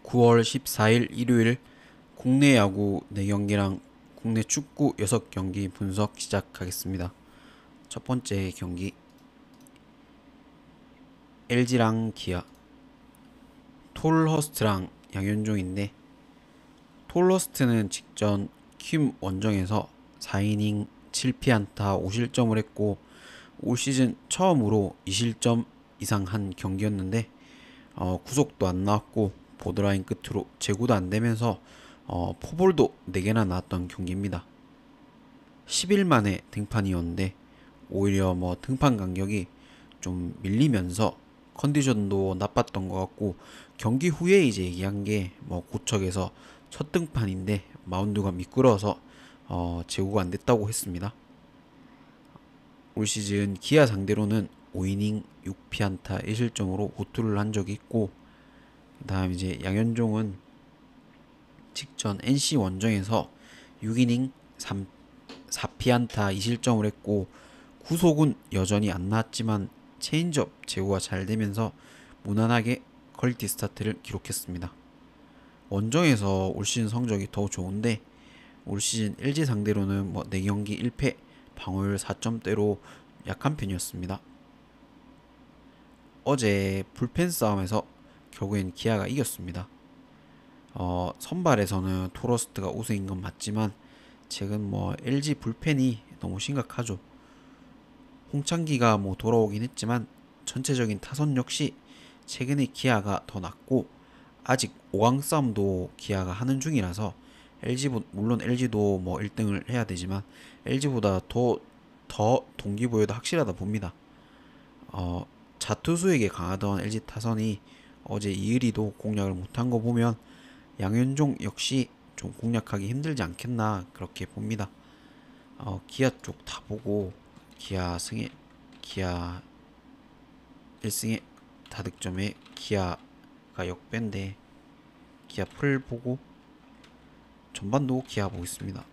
9월 14일 일요일 국내 야구 4경기랑 국내 축구 6경기 분석 시작하겠습니다. 첫 번째 경기 LG랑 기아. 톨허스트랑 양현종인데, 톨허스트는 직전 키움 원정에서 4이닝 7피안타 5실점을 했고 올 시즌 처음으로 2실점 이상 한 경기였는데, 구속도 안 나왔고 보드라인 끝으로 제구도 안 되면서 포볼도 4개나 나왔던 경기입니다. 10일 만에 등판이었는데 오히려 등판 간격이 좀 밀리면서 컨디션도 나빴던 것 같고, 경기 후에 이제 얘기한 게 고척에서 첫 등판인데 마운드가 미끄러워서 제구가 안 됐다고 했습니다. 올 시즌 기아 상대로는 5이닝 6피안타 1실점으로 호투를 한 적이 있고, 그다음 이제 양현종은 직전 NC 원정에서 6이닝 4피안타 2실점을 했고 구속은 여전히 안 나왔지만 체인지업 제구가 잘 되면서 무난하게 퀄리티 스타트를 기록했습니다. 원정에서 올 시즌 성적이 더 좋은데 올 시즌 LG 상대로는 4경기 1패, 방어율 4점대로 약한 편이었습니다. 어제 불펜 싸움에서 결국엔 기아가 이겼습니다. 선발에서는 토러스트가 우승인 건 맞지만 최근 LG 불펜이 너무 심각하죠. 홍창기가 돌아오긴 했지만 전체적인 타선 역시 최근에 기아가 더 낫고, 아직 5강 싸움도 기아가 하는 중이라서 물론 LG도 1등을 해야 되지만 LG보다 더 동기부여도 확실하다 봅니다. 자투수에게 강하던 LG 타선이 어제 이의리도 공략을 못한 거 보면 양현종 역시 좀 공략하기 힘들지 않겠나 그렇게 봅니다. 기아 쪽 다 보고 기아 1승에 다득점에 기아가 역배인데 기아 풀 보고 전반도 기아 보겠습니다.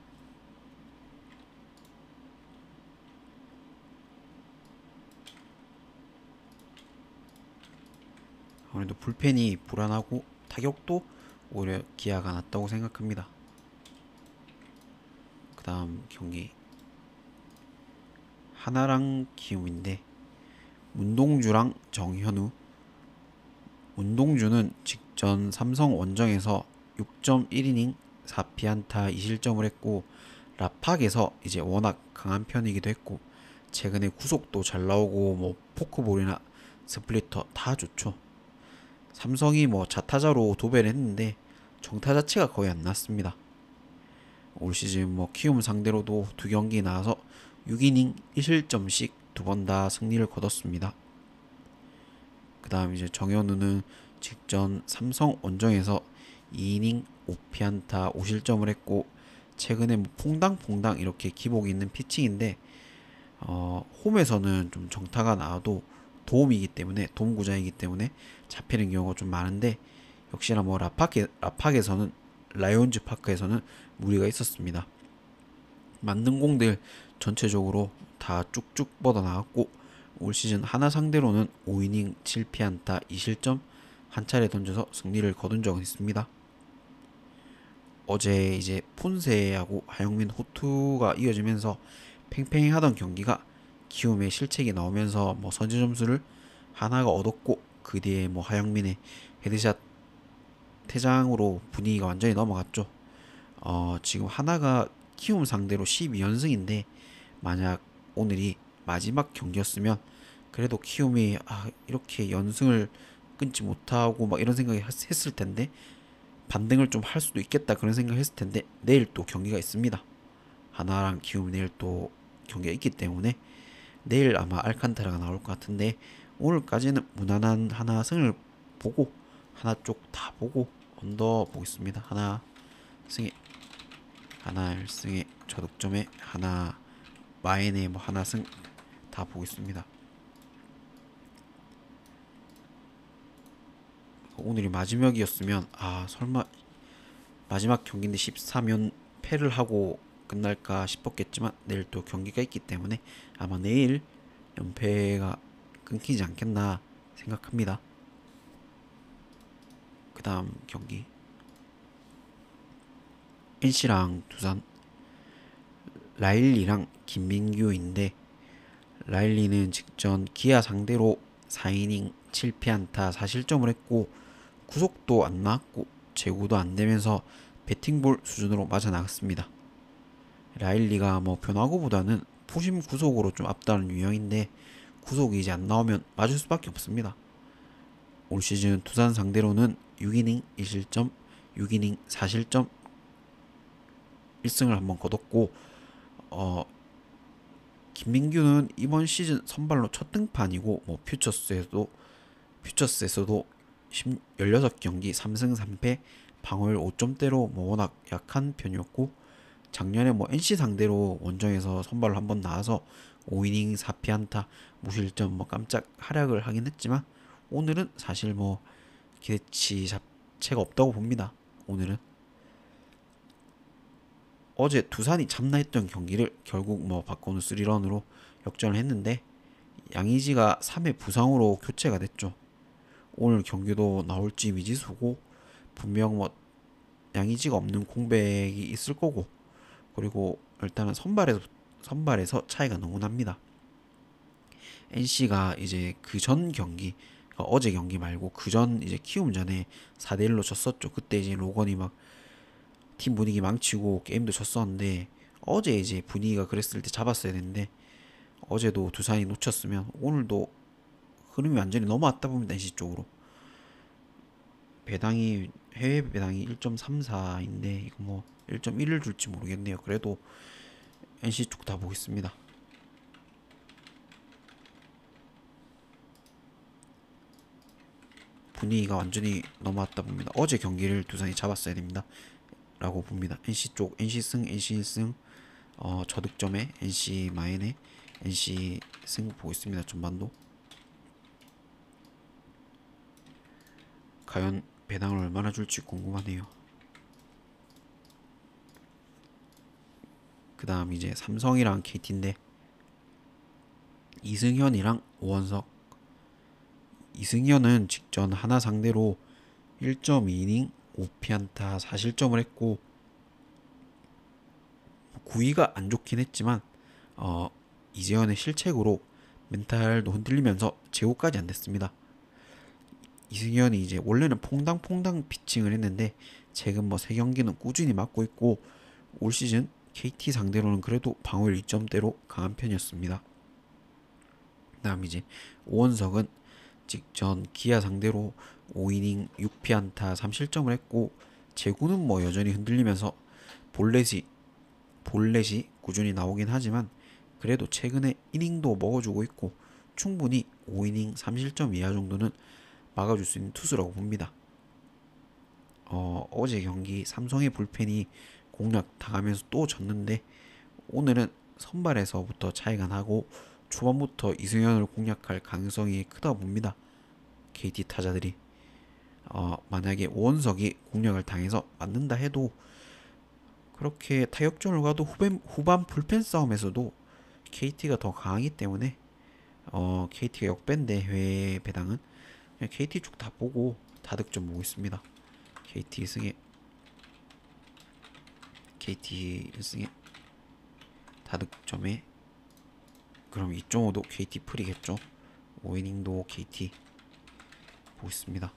아무래도 불펜이 불안하고 타격도 오히려 기아가 낫다고 생각합니다. 그 다음 경기 하나랑 기움인데, 문동주랑 정현우. 문동주는 직전 삼성 원정에서 6.1이닝 4피안타 2실점을 했고 라팍에서 이제 워낙 강한 편이기도 했고 최근에 구속도 잘 나오고 포크볼이나 스플리터 다 좋죠. 삼성이 자타자로 도배를 했는데 정타 자체가 거의 안 났습니다. 올 시즌 키움 상대로도 2경기 나와서 6이닝 1실점씩 2번 다 승리를 거뒀습니다. 그 다음 이제 정현우는 직전 삼성 원정에서 2이닝 5피안타 5실점을 했고 최근에 퐁당퐁당 이렇게 기복이 있는 피칭인데, 홈에서는 좀 정타가 나와도 도움구장이기 때문에 잡히는 경우가 좀 많은데, 역시나 라팍에서는 라이온즈 파크에서는 무리가 있었습니다. 만든 공들 전체적으로 다 쭉쭉 뻗어 나갔고 올 시즌 하나 상대로는 5이닝 7피안타 2실점 한 차례 던져서 승리를 거둔 적은 있습니다. 어제 이제 폰세하고 하영민 호투가 이어지면서 팽팽하던 경기가 키움의 실책이 나오면서 선제 점수를 하나가 얻었고, 그 뒤에 하영민의 헤드샷 퇴장으로 분위기가 완전히 넘어갔죠. 지금 하나가 키움 상대로 12연승인데 만약 오늘이 마지막 경기였으면 그래도 키움이 이렇게 연승을 끊지 못하고 이런 생각이 했을 텐데, 반등을 좀 할 수도 있겠다 그런 생각을 했을 텐데 내일 또 경기가 있습니다. 하나랑 키움 내일 또 경기가 있기 때문에 내일 아마 알칸타라가 나올 것 같은데, 오늘까지는 무난한 하나 승을 보고 하나 쪽 다 보고 언더 보겠습니다. 하나 승에 하나 1승에 저득점에 하나 마인에 하나 승 다 보겠습니다. 오늘이 마지막이었으면 설마 마지막 경기인데 13연 패를 하고 끝날까 싶었겠지만 내일 또 경기가 있기 때문에 아마 내일 연패가 끊기지 않겠나 생각합니다. 그 다음 경기 NC랑 두산, 라일리랑 김민규인데, 라일리는 직전 기아 상대로 4이닝 7피안타 4실점을 했고 구속도 안 나왔고 제구도 안 되면서 배팅볼 수준으로 맞아 나갔습니다. 라일리가 뭐 변화구보다는 푸심 구속으로 좀 앞다른 유형인데, 구속이 이제 안 나오면 맞을 수밖에 없습니다. 올 시즌 두산 상대로는 6이닝 1실점, 6이닝 4실점 1승을 한번 거뒀고, 어 김민규는 이번 시즌 선발로 첫 등판이고, 뭐 퓨처스에서도 16경기 3승 3패, 방어율 5점대로 뭐 워낙 약한 편이었고, 작년에 뭐 NC 상대로 원정에서 선발로 한번 나와서 5이닝 4피안타 무실점 뭐 깜짝 활약을 하긴 했지만, 오늘은 사실 뭐 기대치 자체가 없다고 봅니다. 오늘은 어제 두산이 잡나 했던 경기를 결국 뭐 바코는 3런으로 역전을 했는데, 양의지가 3회 부상으로 교체가 됐죠. 오늘 경기도 나올지 미지수고, 분명 뭐 양의지가 없는 공백이 있을 거고, 그리고 일단은 선발에서 차이가 너무 납니다. NC가 이제 그 전 경기, 그러니까 어제 경기 말고 그 전 이제 키움전에 4대1로 졌었죠. 그때 이제 로건이 막 팀 분위기 망치고 게임도 졌었는데, 어제 이제 분위기가 그랬을 때 잡았어야 되는데, 어제도 두산이 놓쳤으면 오늘도 흐름이 완전히 넘어왔다 봅니다. NC 쪽으로. 배당이 해외 배당이 1.34인데 이거 뭐 1.1을 줄지 모르겠네요. 그래도 NC 쪽 다 보겠습니다. 분위기가 완전히 넘어왔다 봅니다. 어제 경기를 두산이 잡았어야 됩니다. 라고 봅니다. NC 쪽 NC 승, NC 1승, 저득점에 NC 마인에 NC 승 보고 있습니다. 전반도. 과연 배당을 얼마나 줄지 궁금하네요. 그 다음 이제 삼성이랑 KT인데, 이승현이랑 오원석. 이승현은 직전 하나 상대로 1.2이닝 5피안타 4실점을 했고, 구위가 안 좋긴 했지만 이재현의 실책으로 멘탈도 흔들리면서 제구까지 안 됐습니다. 이승현이 이제 원래는 퐁당퐁당 피칭을 했는데, 최근 뭐 3경기는 꾸준히 맞고 있고, 올 시즌 KT 상대로는 그래도 방어율 2점대로 강한 편이었습니다. 그다음 이제 오원석은 직전 기아 상대로 5이닝 6피안타 3실점을 했고, 제구는 뭐 여전히 흔들리면서 볼넷이 꾸준히 나오긴 하지만, 그래도 최근에 이닝도 먹어주고 있고 충분히 5이닝 3실점 이하 정도는 막아줄 수 있는 투수라고 봅니다. 어제 경기 삼성의 불펜이 공략 당하면서 또 졌는데, 오늘은 선발에서부터 차이가 나고 초반부터 이승현을 공략할 가능성이 크다고 봅니다. KT 타자들이 만약에 오원석이 공략을 당해서 맞는다 해도, 그렇게 타격전을 가도 후반 불펜 싸움에서도 KT가 더 강하기 때문에 KT가 역밴데 회 배당은 그냥 KT 쪽 다 보고 다득점 보고 있습니다. KT 1승에 다득점에 그럼 2.5도 KT 풀이겠죠. 5이닝도 KT 보고 있습니다.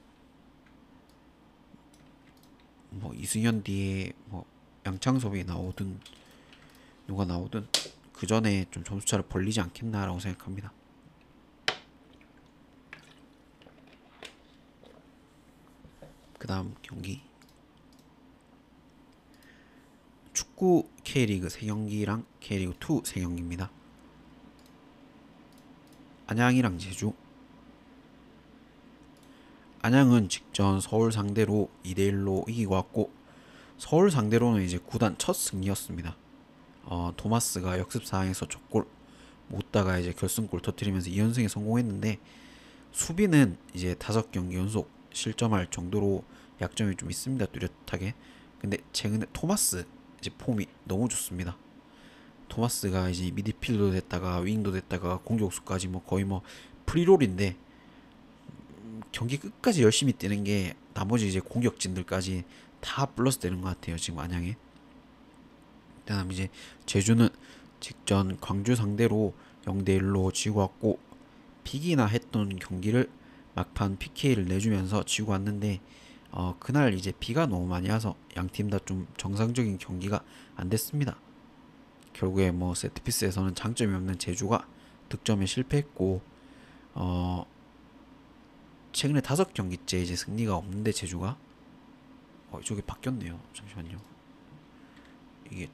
뭐 이승현 뒤에 뭐 양창섭이 나오든 누가 나오든 그 전에 좀 점수차를 벌리지 않겠나라고 생각합니다. 그 다음 경기 축구 K리그 3경기랑 K리그 2 3경기입니다. 안양이랑 제주. 안양은 직전 서울 상대로 2대1로 이기고 왔고, 서울 상대로는 이제 구단 첫 승리였습니다. 토마스가 역습 상황에서 첫 골 못다가 이제 결승골 터뜨리면서 2연승에 성공했는데, 수비는 이제 5경기 연속 실점할 정도로 약점이 좀 있습니다. 뚜렷하게. 근데 최근에 토마스 이제 폼이 너무 좋습니다. 토마스가 이제 미드필더 됐다가 윙도 됐다가 공격수까지 뭐 거의 뭐 프리롤인데, 경기 끝까지 열심히 뛰는 게 나머지 이제 공격진들까지 다 플러스 되는 것 같아요. 지금 안양에. 그다음 이제 제주는 직전 광주 상대로 0대1로 지고 왔고 비기나 했던 경기를 막판 PK를 내주면서 지고 왔는데 그날 이제 비가 너무 많이 와서 양팀 다 좀 정상적인 경기가 안 됐습니다. 결국에 뭐 세트피스에서는 장점이 없는 제주가 득점에 실패했고 어 최근에 5경기째 이제 승리가 없는데 제주가 저게 바뀌었네요. 잠시만요. 이게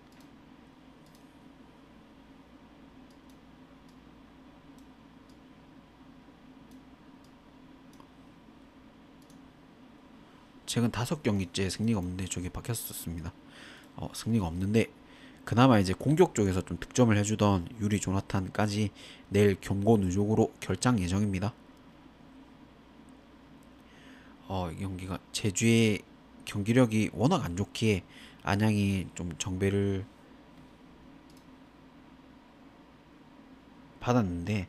최근 5경기째 승리가 없는데 저게 바뀌었었습니다. 승리가 없는데 그나마 이제 공격 쪽에서 좀 득점을 해주던 유리 조나탄까지 내일 경고 누적으로 결장 예정입니다. 이 경기가 제주의 경기력이 워낙 안 좋기에 안양이 좀 정배를 받았는데,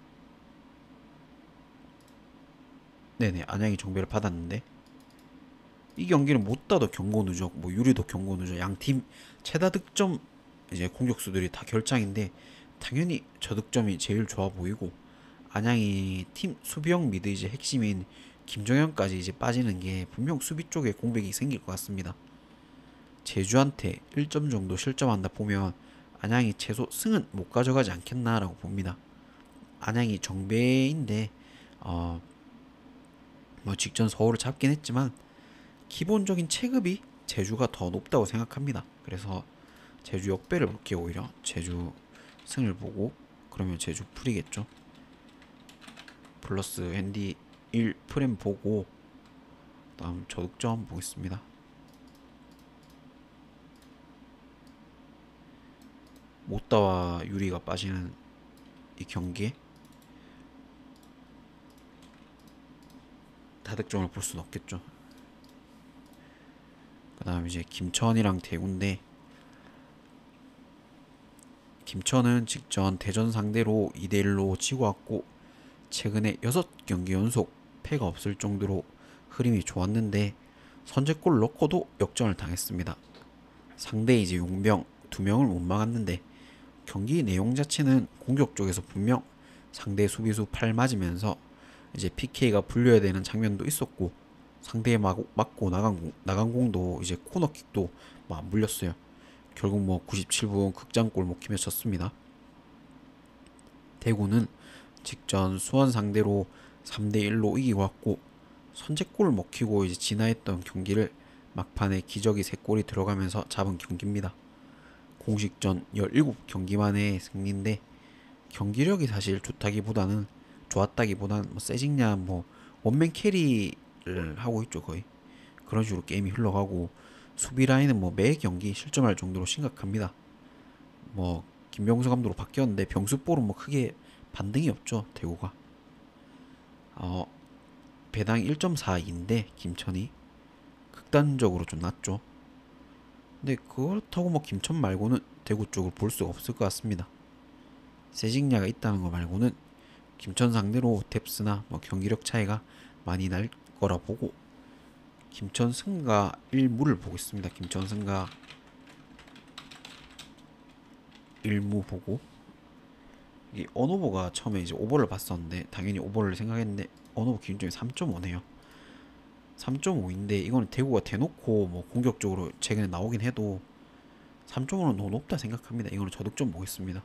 네네, 안양이 정배를 받았는데 이 경기는 못 따도 경고 누적, 뭐 유리도 경고 누적, 양팀 최다 득점 이제 공격수들이 다 결장인데 당연히 저득점이 제일 좋아 보이고 안양이 팀 수비형 미드 이제 핵심인 김정현까지 이제 빠지는 게 분명 수비 쪽에 공백이 생길 것 같습니다. 제주한테 1점 정도 실점한다 보면 안양이 최소 승은 못 가져가지 않겠나라고 봅니다. 안양이 정배인데 뭐 직전 서울을 잡긴 했지만 기본적인 체급이 제주가 더 높다고 생각합니다. 그래서 제주 역배를 볼게요. 오히려 제주 승을 보고 그러면 제주 풀이겠죠. 플러스 핸디 1 프렘 보고 다음 저득점 보겠습니다. 못다와 유리가 빠지는 이 경기에 다득점을 볼 수는 없겠죠. 그 다음 이제 김천이랑 대구인데 김천은 직전 대전 상대로 2대1로 지고 왔고 최근에 6경기 연속 패가 없을 정도로 흐름이 좋았는데 선제골 넣고도 역전을 당했습니다. 상대 이제 용병 2명을 못 막았는데 경기 내용 자체는 공격 쪽에서 분명 상대 수비수 팔 맞으면서 이제 PK가 불려야 되는 장면도 있었고 상대에 맞고 나간 공도 이제 코너킥도 뭐 안 물렸어요. 결국 뭐 97분 극장골 먹히며 졌습니다. 대구는 직전 수원 상대로 3대1로 이기고 왔고 선제골 먹히고 이제 진화했던 경기를 막판에 기적이 3골이 들어가면서 잡은 경기입니다. 공식전 17경기 만에 승리인데 경기력이 사실 좋았다기보다는 뭐 세징야 뭐 원맨 캐리를 하고 있죠. 거의 그런 식으로 게임이 흘러가고 수비 라인은 뭐 매 경기 실점할 정도로 심각합니다. 뭐 김병수 감독으로 바뀌었는데 병수볼은 뭐 크게 반등이 없죠. 대구가 배당 1.42인데 김천이 극단적으로 좀 낮죠. 근데 그렇다고 뭐 김천 말고는 대구 쪽을 볼 수가 없을 것 같습니다. 세징야가 있다는 거 말고는 김천 상대로 뎁스나 뭐 경기력 차이가 많이 날 거라 보고 김천 승가 1무를 보고 있습니다. 김천 승가 1무 보고 이 언오버가 처음에 이제 오버를 봤었는데 당연히 오버를 생각했는데 언오버 기준점이 3.5네요. 3.5인데 이거는 대구가 대놓고 뭐 공격적으로 최근에 나오긴 해도 3.5는 너무 높다 생각합니다. 이거는 저득점 보겠습니다.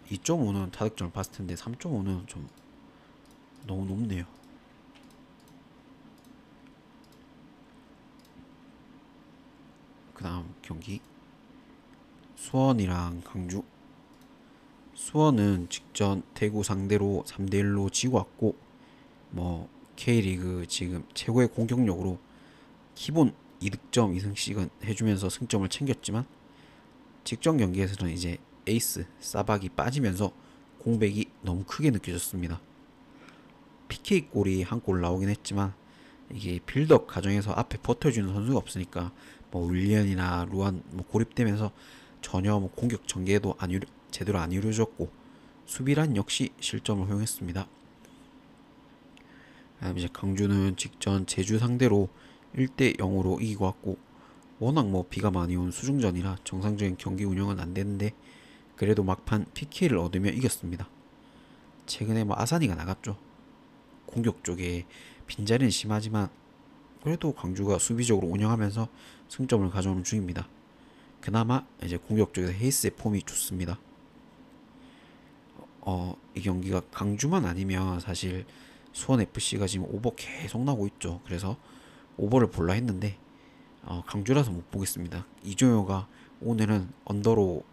2.5는 타득점을 봤을 텐데 3.5는 좀 너무 높네요. 그 다음 경기 수원이랑 강주. 수원은 직전 대구 상대로 3대1로 지고 왔고 뭐 K리그 지금 최고의 공격력으로 기본 2득점 2승씩은 해주면서 승점을 챙겼지만 직전 경기에서는 이제 에이스 사박이 빠지면서 공백이 너무 크게 느껴졌습니다. PK골이 한 골 나오긴 했지만 이게 빌드업 과정에서 앞에 버텨주는 선수가 없으니까 뭐 윌리언이나 루안 뭐 고립되면서 전혀 뭐 공격 전개도 제대로 안 이루어졌고 수비란 역시 실점을 허용했습니다. 그다음 이제 강주는 직전 제주 상대로 1대 0으로 이기고 왔고, 워낙 뭐 비가 많이 온 수중전이라 정상적인 경기 운영은 안 되는데 그래도 막판 PK를 얻으며 이겼습니다. 최근에 뭐 아산이가 나갔죠. 공격 쪽에 빈자리는 심하지만 그래도 광주가 수비적으로 운영하면서 승점을 가져오는 중입니다. 그나마 이제 공격 쪽에서 헤이스의 폼이 좋습니다. 이 경기가 강주만 아니면 사실 수원 FC가 지금 오버 계속 나고 있죠. 그래서 오버를 볼라 했는데 강주라서 못 보겠습니다. 이종효가 오늘은 언더로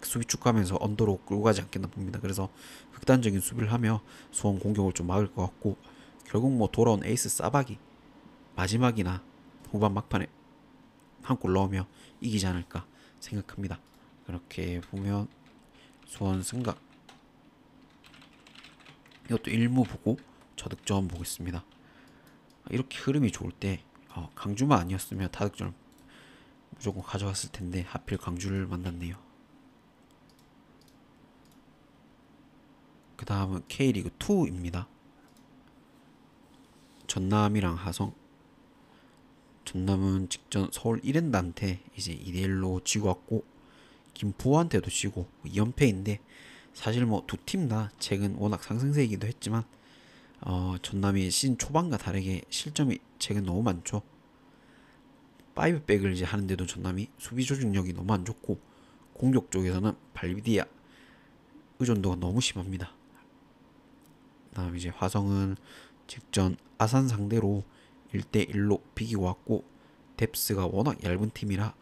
수비 축구하면서 언더로 끌고 가지 않겠나 봅니다. 그래서 극단적인 수비를 하며 수원 공격을 좀 막을 것 같고, 결국 뭐 돌아온 에이스 싸박이 마지막이나 후반 막판에 한 골 넣으며 이기지 않을까 생각합니다. 그렇게 보면 수원 승각, 이것도 1무 보고 저득점 보겠습니다. 이렇게 흐름이 좋을 때 강주만 아니었으면 다득점을 무조건 가져갔을 텐데 하필 강주를 만났네요. 그 다음은 K리그 2입니다. 전남이랑 하성. 전남은 직전 서울 이랜드한테 이제 2대1로 지고 왔고, 김포한테도 지고 2연패인데 사실 뭐 두 팀 다 최근 워낙 상승세이기도 했지만 전남이 시즌 초반과 다르게 실점이 최근 너무 많죠. 5백을 이제 하는데도 전남이 수비 조직력이 너무 안 좋고 공격 쪽에서는 발디아 의존도가 너무 심합니다. 그다음 이제 화성은 직전 아산 상대로 1대1로 비기고 왔고, 뎁스가 워낙 얇은 팀이라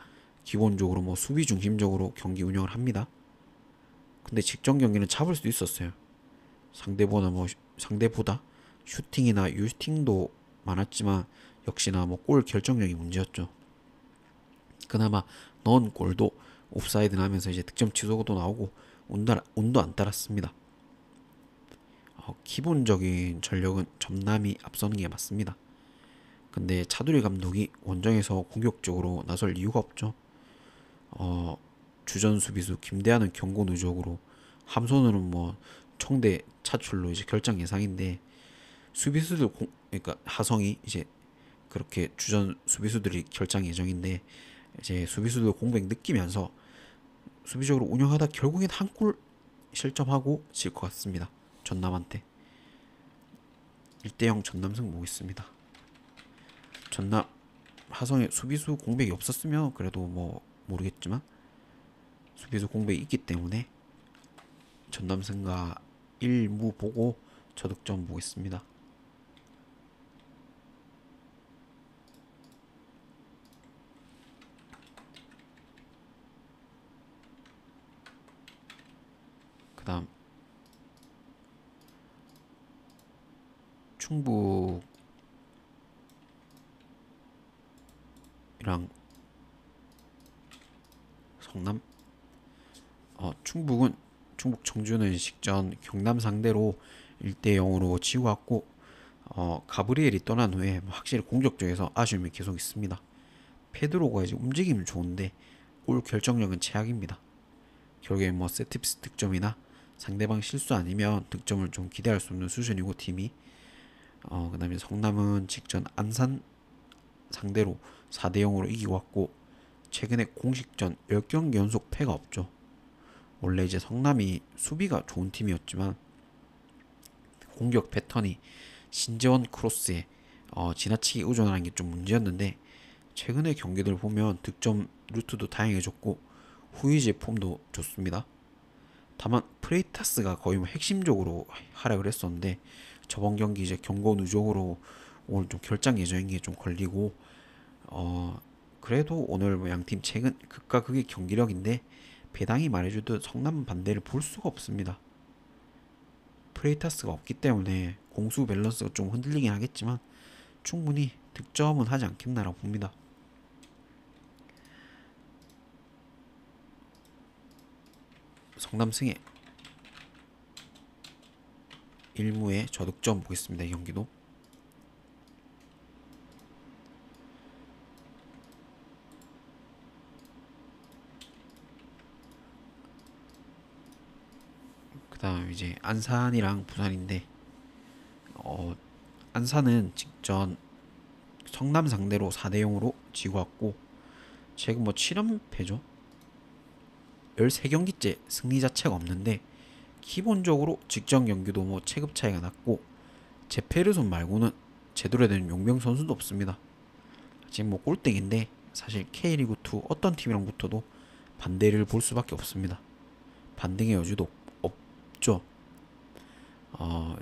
기본적으로 뭐 수비 중심적으로 경기 운영을 합니다. 근데 직전 경기는 잡을 수도 있었어요. 상대보다 슈팅이나 유슈팅도 많았지만 역시나 뭐 골 결정력이 문제였죠. 그나마 넣은 골도 옵사이드 나면서 이제 득점 취소도 나오고 운도 안 따랐습니다. 기본적인 전력은 전남이 앞서는 게 맞습니다. 근데 차두리 감독이 원정에서 공격적으로 나설 이유가 없죠. 주전 수비수 김대하는 경고 누적으로, 함선으로는 뭐 총대 차출로 이제 결정 예상인데 그러니까 하성이 이제 그렇게 주전 수비수들이 결정 예정인데 이제 수비수들 공백 느끼면서 수비적으로 운영하다 결국엔 한 골 실점하고 질 것 같습니다. 전남한테 1대0 전남승 보겠습니다. 전남 하성의 수비수 공백이 없었으면 그래도 뭐 모르겠지만 수비수 공백이 있기 때문에 전남승과 1무 보고 저득점 보겠습니다. 그 다음 충북이랑 성남. 충북 청주는 식전 경남 상대로 1대0으로 지고 왔고, 가브리엘이 떠난 후에 확실히 공격적에서 아쉬움이 계속 있습니다. 페드로가 이제 움직임은 좋은데 골 결정력은 최악입니다. 결국에 뭐 세트피스 득점이나 상대방 실수 아니면 득점을 좀 기대할 수 없는 수준이고 팀이. 그다음에 성남은 직전 안산 상대로 4대0으로 이기고 왔고, 최근에 공식전 10경기 연속 패가 없죠. 원래 이제 성남이 수비가 좋은 팀이었지만 공격 패턴이 신재원 크로스에 지나치게 의존하는 게 좀 문제였는데, 최근의 경기들 보면 득점 루트도 다양해졌고 후이지의 폼도 좋습니다. 다만 프레이타스가 거의 뭐 핵심적으로 활약을 했었는데 저번 경기 이제 경고 누적으로 오늘 좀 결장 예정인 게 좀 걸리고, 그래도 오늘 뭐 양팀 최근 극과 극의 경기력인데 배당이 말해주듯 성남 반대를 볼 수가 없습니다. 프레이타스가 없기 때문에 공수 밸런스가 좀 흔들리긴 하겠지만 충분히 득점은 하지 않겠나라고 봅니다. 성남승의 1무의 저득점 보겠습니다. 이 경기도. 그 다음 이제 안산이랑 부산인데 안산은 직전 성남 상대로 4대 0으로 지고 왔고 최근 뭐 7연패죠. 13경기째 승리 자체가 없는데 기본적으로 직전 경기도 뭐 체급 차이가 났고 제페르손 말고는 제대로 된 용병 선수도 없습니다. 지금 뭐 꼴등인데 사실 K리그2 어떤 팀이랑 붙어도 반대를 볼 수밖에 없습니다. 반등의 여지도 없죠.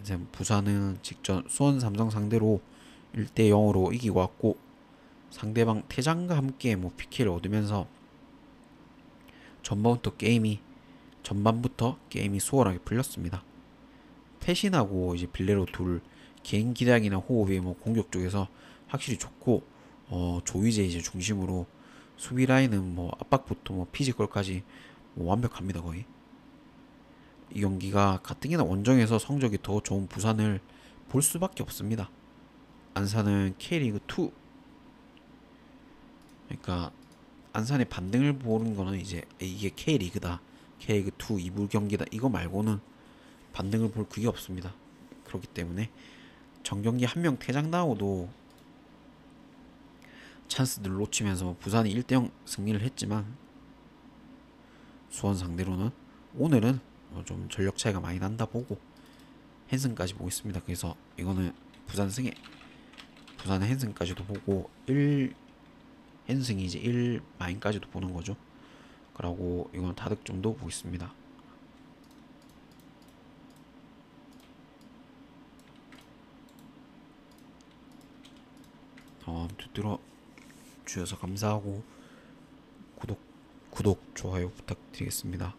이제 부산은 직전 수원 삼성 상대로 1대 0으로 이기고 왔고 상대방 퇴장과 함께 뭐 PK를 얻으면서 전반부터 게임이 수월하게 풀렸습니다. 패신하고 이제 빌레로 둘 개인 기량이나 호흡이 뭐 공격 쪽에서 확실히 좋고 조이제 이제 중심으로 수비 라인은 뭐 압박부터 뭐 피지컬까지 뭐 완벽합니다 거의. 이 경기가 가뜩이나 원정에서 성적이 더 좋은 부산을 볼 수밖에 없습니다. 안산은 K리그 2 그러니까 안산의 반등을 보는 거는 이제 이게 K리그다 K리그 2 2부 경기다 이거 말고는 반등을 볼 그게 없습니다. 그렇기 때문에 정경기 한 명 퇴장 나오도 찬스들 놓치면서 부산이 1대0 승리를 했지만 수원 상대로는 오늘은 좀 전력 차이가 많이 난다 보고 헨슨까지 보겠습니다. 그래서 이거는 부산의 헨슨까지도 보고 1 헨슨이 이제 1 마인까지도 보는 거죠. 그러고 이건 다득점도 보겠습니다. 아무튼 들어 주셔서 감사하고 구독 좋아요 부탁드리겠습니다.